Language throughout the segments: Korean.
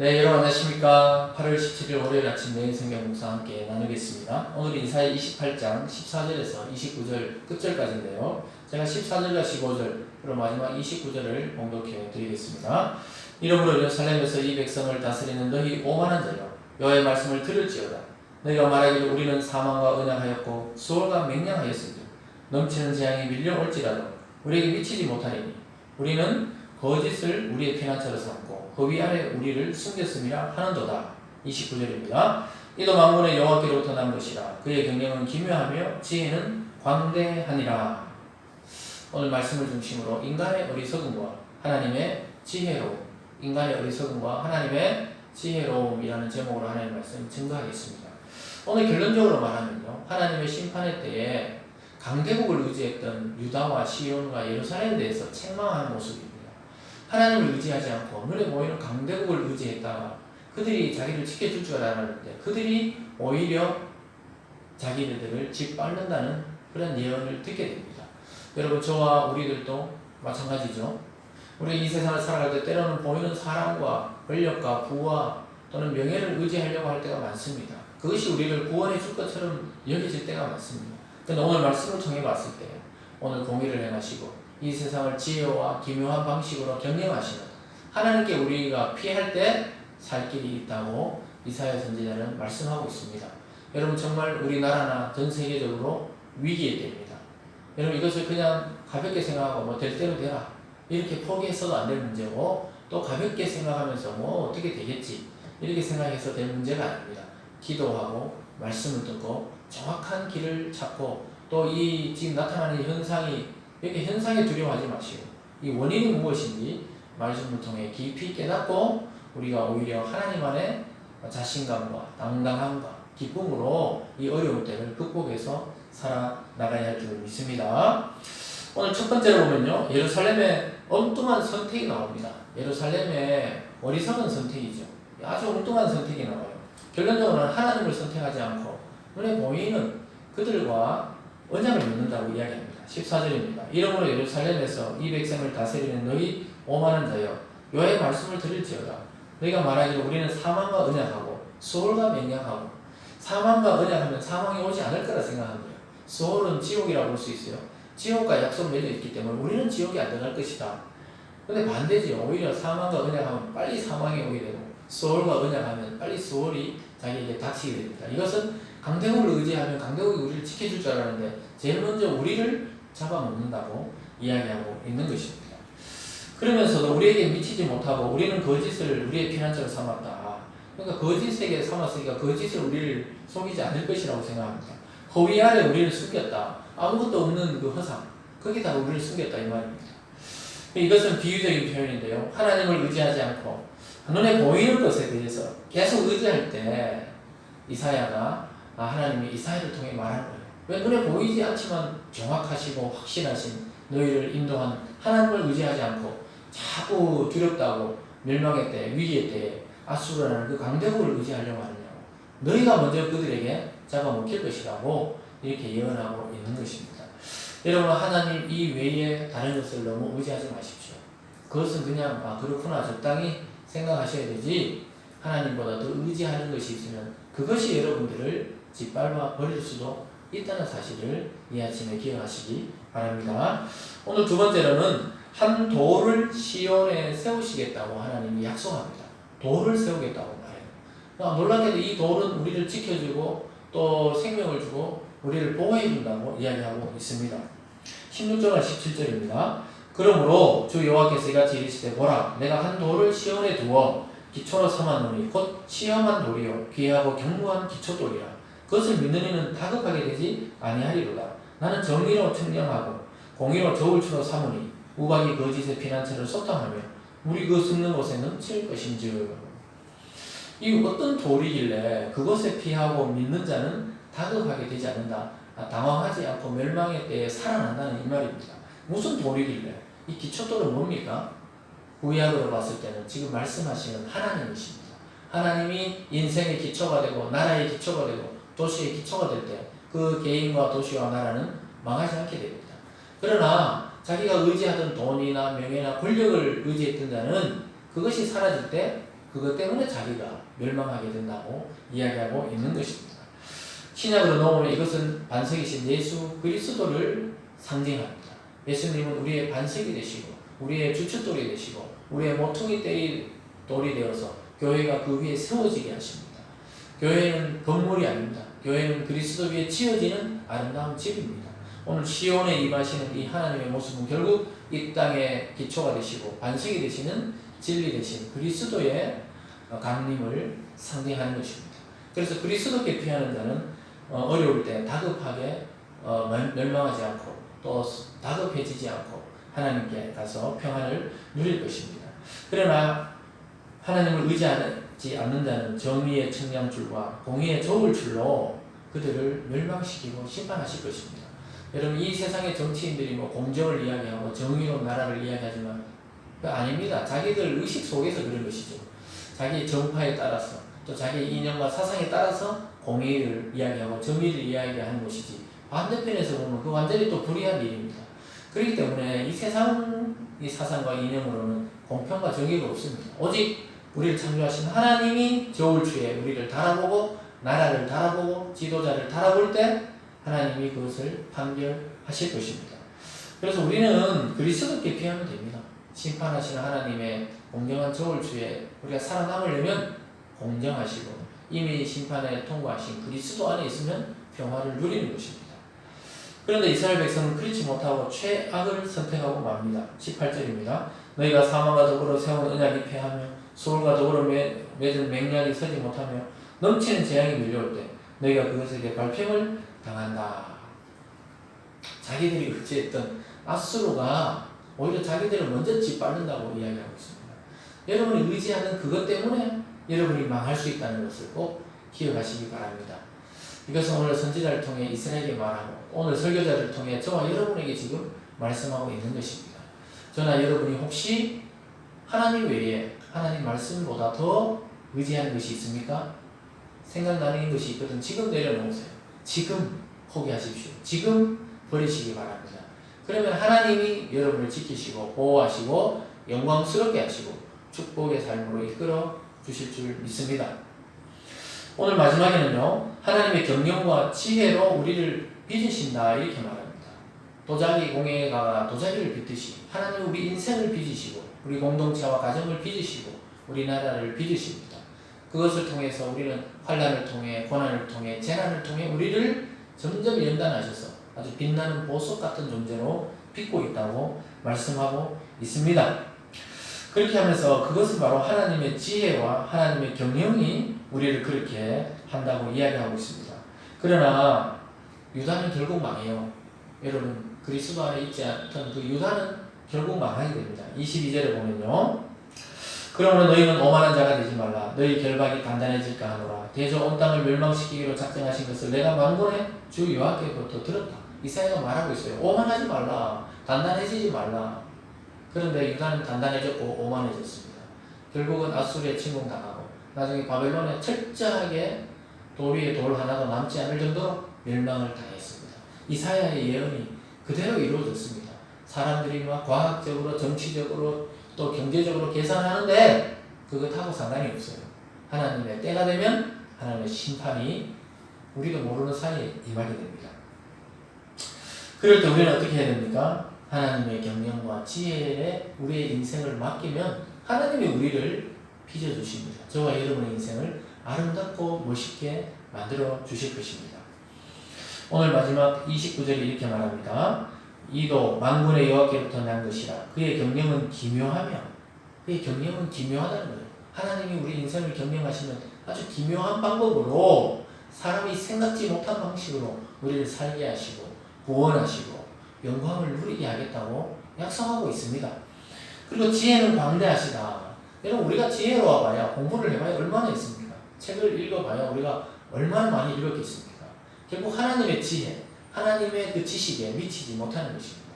네, 여러분 안녕하십니까. 8월 17일 월요일 아침 내일 성경 묵상 함께 나누겠습니다. 오늘은 이사야 28장 14절에서 29절 끝절까지인데요. 제가 14절과 15절 그리고 마지막 29절을 봉독해 드리겠습니다. 이러므로 예루살렘에서 이 백성을 다스리는 너희 오만한 자여, 여호와의 말씀을 들을지어다. 너희가 말하기를 우리는 사망과 언약하였고 수월과 맹령하였으니 넘치는 재앙이 밀려올지라도 우리에게 미치지 못하리니 우리는 거짓을 우리의 피난처로 삼고 그 위아래 우리를 숨겼음이라 하는도다. 29절입니다. 이도 만군의 여호와께로부터 난 것이라. 그의 경영은 기묘하며 지혜는 광대하니라. 오늘 말씀을 중심으로 인간의 어리석음과 하나님의 지혜로움, 인간의 어리석음과 하나님의 지혜로움이라는 제목으로 하나님의 말씀을 증거하겠습니다. 오늘 결론적으로 말하면요, 하나님의 심판의 때에 강대국을 의지했던 유다와 시온과 예루살렘에 대해서 책망하는 모습입니다. 하나님을 의지하지 않고 눈에 보이는 강대국을 의지했다가 그들이 자기를 지켜줄 줄 알았는데 그들이 오히려 자기들을 짓밟는다는 그런 예언을 듣게 됩니다. 여러분, 저와 우리들도 마찬가지죠. 우리 이 세상을 살아갈 때 때로는 보이는 사랑과 권력과 부와 또는 명예를 의지하려고 할 때가 많습니다. 그것이 우리를 구원해 줄 것처럼 여겨질 때가 많습니다. 그런데 오늘 말씀을 통해 봤을 때 오늘 공의를 행하시고 이 세상을 지혜와 기묘한 방식으로 경영하시는 하나님께 우리가 피할 때 살 길이 있다고 이사야 선지자는 말씀하고 있습니다. 여러분, 정말 우리나라나 전 세계적으로 위기에 때입니다. 여러분, 이것을 그냥 가볍게 생각하고 뭐 될 대로 되라 이렇게 포기해서도 안 될 문제고, 또 가볍게 생각하면서 뭐 어떻게 되겠지 이렇게 생각해서 될 문제가 아닙니다. 기도하고 말씀을 듣고 정확한 길을 찾고, 또 이 지금 나타나는 현상이 이렇게 현상에 두려워하지 마시고 이 원인이 무엇인지 말씀을 통해 깊이 깨닫고 우리가 오히려 하나님 안에 자신감과 당당함과 기쁨으로 이 어려운 때를 극복해서 살아나가야 할 줄 믿습니다. 오늘 첫 번째로 보면요, 예루살렘의 엉뚱한 선택이 나옵니다. 예루살렘의 어리석은 선택이죠. 아주 엉뚱한 선택이 나와요. 결론적으로는 하나님을 선택하지 않고 눈에 보이는 그들과 언약을 맺는다고 이야기합니다. 14절입니다. 이러므로 예루살렘에서 이 백성을 다스리는 너희 오만한 자여, 여호와의 말씀을 들을지어다. 너희가 말하기를 우리는 사망과 언약하고 수월과 맹약하고. 사망과 언약하면 사망이 오지 않을 거라 생각하는 거예요. 수월은 지옥이라고 볼 수 있어요. 지옥과 약속 맺어 있기 때문에 우리는 지옥에 안 들어갈 것이다. 근데 반대지. 오히려 사망과 언약하면 빨리 사망이 오게 되고 수월과 언약하면 빨리 수월이 자기에게 닥치게 됩니다. 이것은 강대국을 의지하면 강대국이 우리를 지켜줄 줄 알았는데 제일 먼저 우리를 잡아먹는다고 이야기하고 있는 것입니다. 그러면서도 우리에게 미치지 못하고 우리는 거짓을 우리의 피난처로 삼았다. 그러니까 거짓에게 삼았으니까 거짓을 우리를 속이지 않을 것이라고 생각합니다. 허위 아래 우리를 숨겼다. 아무것도 없는 그 허상, 거기다가 우리를 숨겼다 이 말입니다. 이것은 비유적인 표현인데요, 하나님을 의지하지 않고 눈에 보이는 것에 대해서 계속 의지할 때 이사야가 하나님이 이사야를 통해 말하는 거예요. 왜? 눈에 보이지 않지만 정확하시고 확실하신 너희를 인도한 하나님을 의지하지 않고 자꾸 두렵다고 멸망의 때, 위기의 때 아수르라는 그 강대국을 의지하려고 하느냐고. 너희가 먼저 그들에게 잡아먹힐 것이라고 이렇게 예언하고 있는 것입니다. 여러분, 하나님 이외에 다른 것을 너무 의지하지 마십시오. 그것은 그냥 그렇구나 적당히 생각하셔야 되지, 하나님보다 더 의지하는 것이 있으면 그것이 여러분들을 짓밟아 버릴 수도 있다는 사실을 이 아침에 기억하시기 바랍니다. 오늘 두 번째로는 한 돌을 시온에 세우시겠다고 하나님이 약속합니다. 돌을 세우겠다고 말해요. 놀랍게도 이 돌은 우리를 지켜주고 또 생명을 주고 우리를 보호해준다고 이야기하고 있습니다. 16절 17절입니다. 그러므로 주 여호와께서 이같이 이르시되 보라, 내가 한 돌을 시온에 두어 기초로 삼았노니 곧 시험한 돌이요 귀하고 경무한 기초돌이라. 그것을 믿는 이는 다급하게 되지 아니하리로다. 나는 정의로 청정하고 공의로 저울추로 삼으니 우박이 거짓의 피난처를 소탕하며 물이 그 숨는 곳에 넘칠 것인즉. 이 어떤 돌이길래 그것에 피하고 믿는 자는 다급하게 되지 않는다, 당황하지 않고 멸망의 때에 살아난다는 이 말입니다. 무슨 돌이길래? 이 기초돌은 뭡니까? 구약으로 봤을 때는 지금 말씀하시는 하나님이십니다. 하나님이 인생의 기초가 되고 나라의 기초가 되고 도시의 기초가 될 때 그 개인과 도시와 나라는 망하지 않게 됩니다. 그러나 자기가 의지하던 돈이나 명예나 권력을 의지했던 자는 그것이 사라질 때 그것 때문에 자기가 멸망하게 된다고 이야기하고 있는 것입니다. 신약으로 넘어오면 이것은 반석이신 예수 그리스도를 상징합니다. 예수님은 우리의 반석이 되시고 우리의 주춧돌이 되시고 우리의 모퉁이 돌이 되어서 교회가 그 위에 세워지게 하십니다. 교회는 건물이 아닙니다. 교회는 그리스도 위에 지어지는 아름다운 집입니다. 오늘 시온에 임하시는 이 하나님의 모습은 결국 이 땅의 기초가 되시고 반석이 되시는 진리 되신 그리스도의 강림을 상징하는 것입니다. 그래서 그리스도께 피하는 자는 어려울 때 다급하게 멸망하지 않고 또 다급해지지 않고 하나님께 가서 평안을 누릴 것입니다. 그러나 하나님을 의지하지 않는 자는 정의의 청량줄과 공의의 좋을 줄로 그들을 멸망시키고 심판하실 것입니다. 여러분, 이 세상의 정치인들이 공정을 이야기하고 정의로운 나라를 이야기하지만 아닙니다. 자기들 의식 속에서 그런 것이죠. 자기 정파에 따라서 또 자기 이념과 사상에 따라서 공의를 이야기하고 정의를 이야기하는 것이지, 반대편에서 보면 그 완전히 또 불이한 일입니다. 그렇기 때문에 이 세상 이 사상과 이념으로는 공평과 정의가 없습니다. 오직 우리를 창조하신 하나님이 저울 추에 우리를 달아보고 나라를 달아보고 지도자를 달아볼 때 하나님이 그것을 판결하실 것입니다. 그래서 우리는 그리스도께 피하면 됩니다. 심판하시는 하나님의 공정한 저울 추에 우리가 살아남으려면 공정하시고 이미 심판에 통과하신 그리스도 안에 있으면 평화를 누리는 것입니다. 그런데 이스라엘 백성은 그렇지 못하고 최악을 선택하고 맙니다. 18절입니다. 너희가 사망과 더불어 세운 언약이 패하며 수월과 더불어 맺은 맹약이 서지 못하며 넘치는 재앙이 밀려올 때 너희가 그것에게 발평을 당한다. 자기들이 어찌했던 아수르가 오히려 자기들을 먼저 짓밟는다고 이야기하고 있습니다. 여러분이 의지하는 그것 때문에 여러분이 망할 수 있다는 것을 꼭 기억하시기 바랍니다. 이것은 오늘 선지자를 통해 이스라엘에게 말하고 오늘 설교자를 통해 저와 여러분에게 지금 말씀하고 있는 것입니다. 저나 여러분이 혹시 하나님 외에 하나님 말씀보다 더 의지하는 것이 있습니까? 생각나는 것이 있거든 지금 내려놓으세요. 지금 포기하십시오. 지금 버리시기 바랍니다. 그러면 하나님이 여러분을 지키시고 보호하시고 영광스럽게 하시고 축복의 삶으로 이끌어 주실 줄 믿습니다. 오늘 마지막에는요, 하나님의 경영과 지혜로 우리를 빚으신다 이렇게 말합니다. 도자기 공예가가 도자기를 빚듯이 하나님 우리 인생을 빚으시고 우리 공동체와 가정을 빚으시고 우리나라를 빚으십니다. 그것을 통해서 우리는 환난을 통해 고난을 통해 재난을 통해 우리를 점점 연단하셔서 아주 빛나는 보석 같은 존재로 빚고 있다고 말씀하고 있습니다. 그렇게 하면서 그것은 바로 하나님의 지혜와 하나님의 경영이 우리를 그렇게 한다고 이야기하고 있습니다. 그러나 유다는 결국 망해요. 여러분, 그리스도 안에 있지 않던 그 유다는 결국 망하게 됩니다. 22절에 보면요, 그러므로 너희는 오만한 자가 되지 말라. 너희 결박이 단단해질까 하노라. 대저 온 땅을 멸망시키기로 작정하신 것을 내가 만군의 주 여호와께로부터 들었다. 이사야가 말하고 있어요. 오만하지 말라. 단단해지지 말라. 그런데 유다는 단단해졌고 오만해졌습니다. 결국은 아수르에 침공당하고 나중에 바벨론에 철저하게 돌 위에 돌 하나도 남지 않을 정도로 멸망을 당했습니다. 이사야의 예언이 그대로 이루어졌습니다. 사람들이 막 과학적으로 정치적으로 또 경제적으로 계산하는데 그것하고 상관이 없어요. 하나님의 때가 되면 하나님의 심판이 우리도 모르는 사이에 임하게 됩니다. 그럴 때 우리는 어떻게 해야 됩니까? 하나님의 경영과 지혜에 우리의 인생을 맡기면 하나님이 우리를 빚어주십니다. 저와 여러분의 인생을 아름답고 멋있게 만들어 주실 것입니다. 오늘 마지막 29절이 이렇게 말합니다. 이도 만군의 여호와께로부터 난 것이라. 그의 경영은 기묘하며, 그의 경영은 기묘하다는 거예요. 하나님이 우리 인생을 경영하시는 아주 기묘한 방법으로 사람이 생각지 못한 방식으로 우리를 살게 하시고 구원하시고 영광을 누리게 하겠다고 약속하고 있습니다. 그리고 지혜는 광대하시다. 여러분, 우리가 지혜로워 봐야, 공부를 해봐야 얼마나 있습니까? 책을 읽어봐야 우리가 얼마나 많이 읽었겠습니까? 결국 하나님의 지혜, 하나님의 그 지식에 미치지 못하는 것입니다.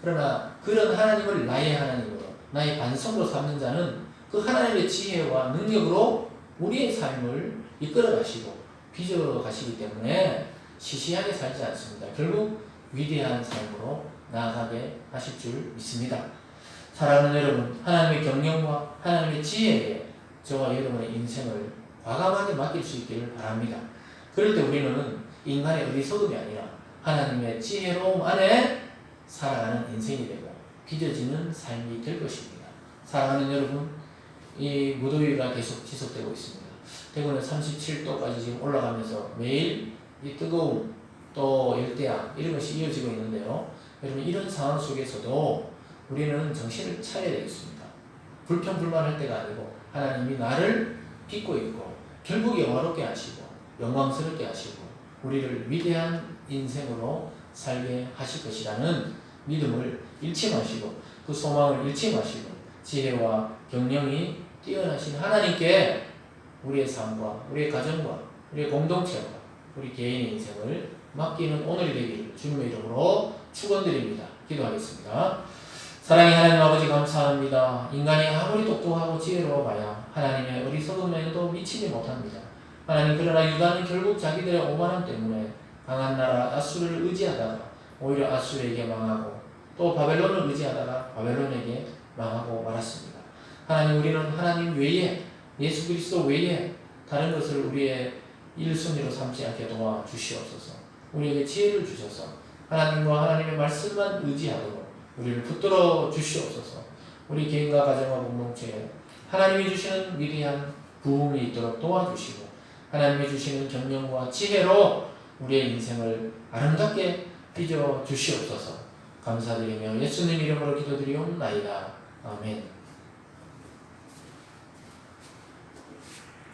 그러나 그런 하나님을 나의 하나님으로, 나의 반석으로 삼는 자는 그 하나님의 지혜와 능력으로 우리의 삶을 이끌어 가시고 빚어 가시기 때문에 시시하게 살지 않습니다. 결국 위대한 삶으로 나아가게 하실 줄 믿습니다. 사랑하는 여러분, 하나님의 경영과 하나님의 지혜에 저와 여러분의 인생을 과감하게 맡길 수 있기를 바랍니다. 그럴 때 우리는 인간의 어리석음이 아니라 하나님의 지혜로움 안에 살아가는 인생이 되고 빚어지는 삶이 될 것입니다. 사랑하는 여러분, 이 무더위가 계속 지속되고 있습니다. 대구는 37도까지 지금 올라가면서 매일 이 뜨거움 또 열대야 이런 것이 이어지고 있는데요. 여러분, 이런 상황 속에서도 우리는 정신을 차려야 되겠습니다. 불평불만할 때가 아니고 하나님이 나를 빚고 있고 결국 영화롭게 하시고 영광스럽게 하시고 우리를 위대한 인생으로 살게 하실 것이라는 믿음을 잃지 마시고 그 소망을 잃지 마시고 지혜와 경영이 뛰어나신 하나님께 우리의 삶과 우리의 가정과 우리의 공동체와 우리 개인의 인생을 맡기는 오늘이 되기를 주님의 이름으로 축원드립니다. 기도하겠습니다. 사랑의 하나님 아버지 감사합니다. 인간이 아무리 똑똑하고 지혜로워 봐야 하나님의 어리석음에도 미치지 못합니다. 하나님, 그러나 유다는 결국 자기들의 오만함 때문에 강한 나라 아수르를 의지하다가 오히려 아수르에게 망하고 또 바벨론을 의지하다가 바벨론에게 망하고 말았습니다. 하나님, 우리는 하나님 외에 예수 그리스도 외에 다른 것을 우리의 1순위로 삼지 않게 도와주시옵소서. 우리에게 지혜를 주셔서 하나님과 하나님의 말씀만 의지하도록 우리를 붙들어 주시옵소서. 우리 개인과 가정과 공동체에 하나님이 주시는 위대한 부흥이 있도록 도와주시고 하나님이 주시는 경륜과 지혜로 우리의 인생을 아름답게 빚어 주시옵소서. 감사드리며 예수님 이름으로 기도드리옵나이다. 아멘.